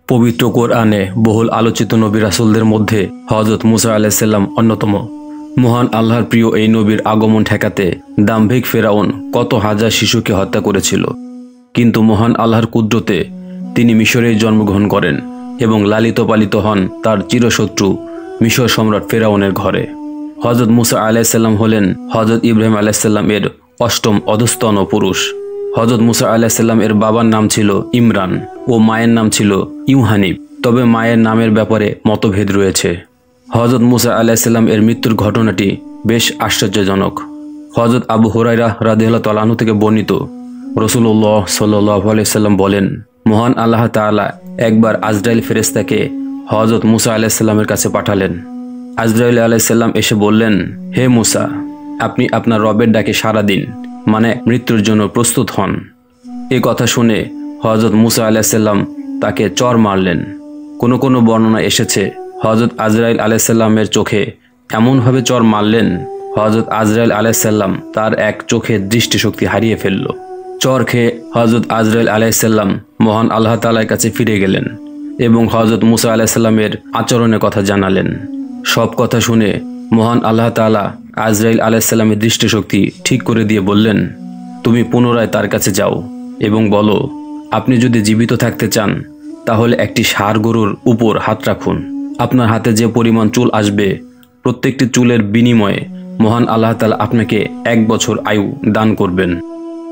পবিত্র কোরআনে বহুল আলোচিত নবী রাসূলদের মধ্যে হযরত মুসা আলাইহিস সালাম অন্যতম। মহান আল্লাহর প্রিয় এই নবীর আগমন ঠেকাতে দাম্ভিক ফেরাউন কত হাজার শিশুকে হত্যা করেছিল, কিন্তু মহান আল্লাহর কুদরতে তিনি মিশরে জন্মগ্রহণ করেন এবং লালিত পালিত হন তার চিরশত্রু মিশর সম্রাট ফেরাউনের ঘরে। হযরত মুসা আলাইহিস সালাম হলেন হযরত ইব্রাহিম আলাইহিস সালাম এর অষ্টম অধস্তন পুরুষ। হযরত মুসা আলাইহিস সালাম এর বাবার নাম ছিল ইমরান ও মায়ের নাম ছিল ইউহানিব, তবে মায়ের নামের ব্যাপারে মতভেদ রয়েছে। হযরত মুসা আলাইহিস সালাম এর মৃত্যুর ঘটনাটি বেশ আশ্চর্যজনক। হযরত আবু হুরায়রা রাদিয়াল্লাহু তাআলা আনহু থেকে বর্ণিত, রাসূলুল্লাহ সাল্লাল্লাহু আলাইহি সাল্লাম বলেন, মহান আল্লাহ তাআলা একবার আজরাইল ফেরেশতাকে হযরত মুসা আলাইহিস সালামের কাছে পাঠালেন। আজরাইল আলাইহিস সালাম এসে বললেন, হে মুসা, আপনি আপনার রবের ডাকে সাড়া দিন, মানে মৃত্যুর জন্য প্রস্তুত হন। এই কথা শুনে হযরত মুসা আলাইহিস সালাম তাকে চর মারলেন। কোনো বর্ণনা এসেছে হযরত আজরাইল আলাইহিস সালামের চোখে এমনভাবে চর মারলেন, হযরত আজরাইল আলাইহিস সালাম তার এক চোখের দৃষ্টিশক্তি হারিয়ে ফেলল। চর খেয়ে হযরত আজরাইল আলাইহিস সালাম মহান আল্লাহ তাআলার কাছে ফিরে গেলেন এবং হযরত মুসা আলাইহিস সালামের আচরণের কথা জানালেন। সব কথা শুনে মহান আল্লাহ তাআলা আজরাইল আলাইহিস সালামের দৃষ্টিশক্তি ঠিক করে দিয়ে বললেন, তুমি পুনরায় তার কাছে যাও এবং বলো, আপনি যদি জীবিত থাকতে চান তাহলে একটি ষাঁড় গরুর উপর হাত রাখুন। আপনার হাতে যে পরিমাণ চুল আসবে, প্রত্যেকটি চুলের বিনিময়ে মহান আল্লাহ তাআলা আপনাকে 1 বছর আয়ু দান করবেন।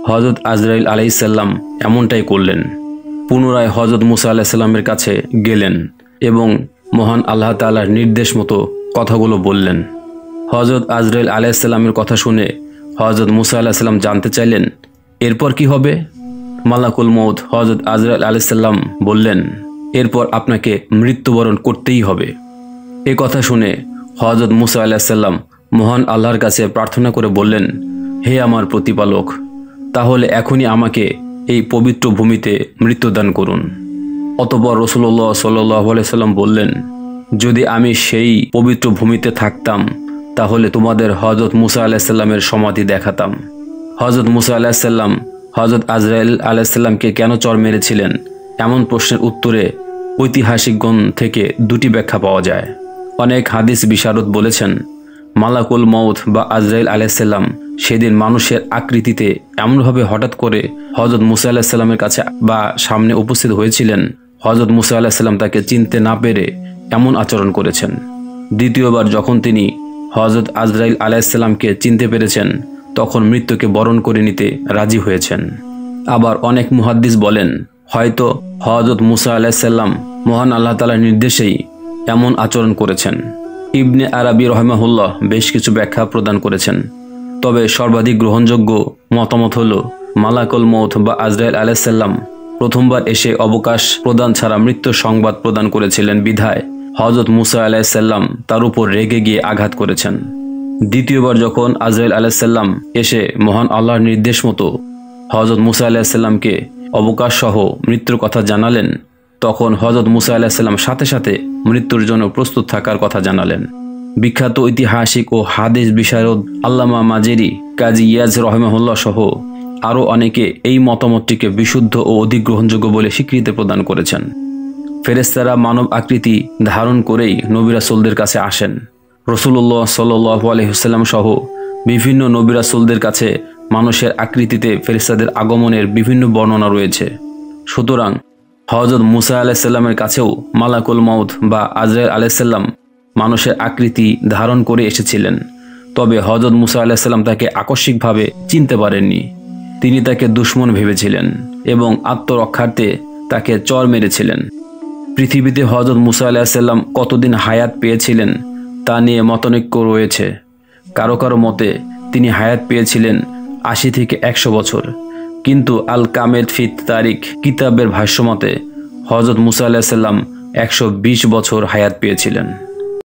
হযরত আজরাইল আলাইহিস সালাম এমনটাই করলেন। পুনরায় হযরত মুসা আলাইহিস সালামের কাছে গেলেন এবং মহান আল্লাহ তাআলার নির্দেশ মতো কথাগুলো বললেন। হযরত আজরাইল আলাইহিস সালামের কথা শুনে হযরত মুসা আলাইহিস সালাম জানতে চাইলেন, এরপর কি হবে? মালাকুল মউত হযরত আজরাইল আলাইহিস সালাম বললেন, এরপর আপনাকে মৃত্যুবরণ করতেই হবে। এ কথা শুনে হযরত মুসা আলাইহিস সালাম মহান আল্লাহর কাছে প্রার্থনা করে বললেন, হে আমার প্রতিপালক, তাহলে এখনই আমাকে এই পবিত্র ভূমিতে মৃত্যুদান করুন। অতঃপর রাসূলুল্লাহ সাল্লাল্লাহু আলাইহি সাল্লাম বললেন, যদি আমি সেই পবিত্র ভূমিতে থাকতাম তাহলে তোমাদের হযরত মুসা আলাইহিস সালামের সমাধি দেখাতাম। হযরত মুসা আলাইহিস সালাম হযরত আজরাইল আলাইহিস সালামকে কেন চর মেরেছিলেন, এমন প্রশ্নের উত্তরে ঐতিহাসিকগণ থেকে দুটি ব্যাখ্যা পাওয়া যায়। অনেক হাদিস বিশারদ বলেছেন, মালাকুল মউত বা আজরাইল আলাইহিস সালাম সেদিন মানুষের আকৃতিতে এমনভাবে হঠাৎ করে হযরত মুসা আলাইহিস সালামের কাছে বা সামনে উপস্থিত হয়েছিলেন, হযরত মুসা আলাইহিস সালাম তাকে চিনতে না পেরে এমন আচরণ করেছেন। দ্বিতীয়বার যখন তিনি হযরত আজরাইল আলাইহিস সালামকে চিনতে পেরেছেন, তখন মৃত্যুকে বরণ করে নিতে রাজি হয়েছেন। আবার অনেক মুহাদ্দিস বলেন, হয়তো হযরত মুসা আলাইহিস সালাম মহান আল্লাহ তাআলার নির্দেশেই এমন আচরণ করেছেন। ইবনে আরাবী রাহিমাহুল্লাহ বেশ কিছু ব্যাখ্যা প্রদান করেছেন, তবে সর্বাধিক গ্রহণযোগ্য মতামত হল মালাকুল মউত বা আজরাইল আলাইহিস সালাম প্রথমবার এসে অবকাশ প্রদান ছাড়া মৃত্যুর সংবাদ প্রদান করেছিলেন বিধায় হযরত মুসা আলাইহিস সালাম তার উপর রেগে গিয়ে আঘাত করেছেন। দ্বিতীয়বার যখন আজরাইল আলাইহিস সালাম এসে মহান আল্লাহর নির্দেশ মতো হযরত মুসা আলাইহিস সালামকে অবকাশ সহ মৃত্যুর কথা জানালেন, তখন হযরত মুসা আলাইহিস সালাম সাথে সাথে মৃত্যুর জন্য প্রস্তুত থাকার কথা জানালেন। বিখ্যাত ঐতিহাসিক ও হাদিস বিশারদ আল্লামা মাজেরি, কাজী ইয়াজ রাহিমাহুল্লাহ সহ আরও অনেকে এই মতামতটিকে বিশুদ্ধ ও অধিক গ্রহণযোগ্য বলে স্বীকৃতি প্রদান করেছেন। ফেরেশতারা মানব আকৃতি ধারণ করেই নবী রাসূলদের কাছে আসেন। রাসূলুল্লাহ সাল্লাল্লাহু আলাইহি ওয়াসাল্লাম সহ বিভিন্ন নবী রাসূলদের কাছে মানুষের আকৃতিতে ফেরেশতাদের আগমনের বিভিন্ন বর্ণনা রয়েছে। সুতরাং হযরত মুসা আলাইহিস সালামের কাছেও মালাকুল মউত বা আজরাইল আলাইহিস সালাম মানুষের আকৃতি ধারণ করে এসেছিলেন, তবে হযরত মুসা আলাইহিস সালাম তাকে আকস্মিকভাবে চিনতে পারেননি। তিনি তাকে দুশমন ভেবেছিলেন এবং আত্মরক্ষার্থে তাকে চর মেরেছিলেন। পৃথিবীতে হযরত মুসা আলাইহিস সালাম কতদিন হায়াত পেয়েছিলেন তা নিয়ে মতানৈক্য রয়েছে। কারো কারো মতে তিনি হায়াত পেয়েছিলেন 80 থেকে 100 বছর, কিন্তু আল কামেল ফি তারিখ কিতাবের ভাষ্যমতে হযরত মুসা আলাইহিস সালাম 120 বছর হায়াত পেয়েছিলেন।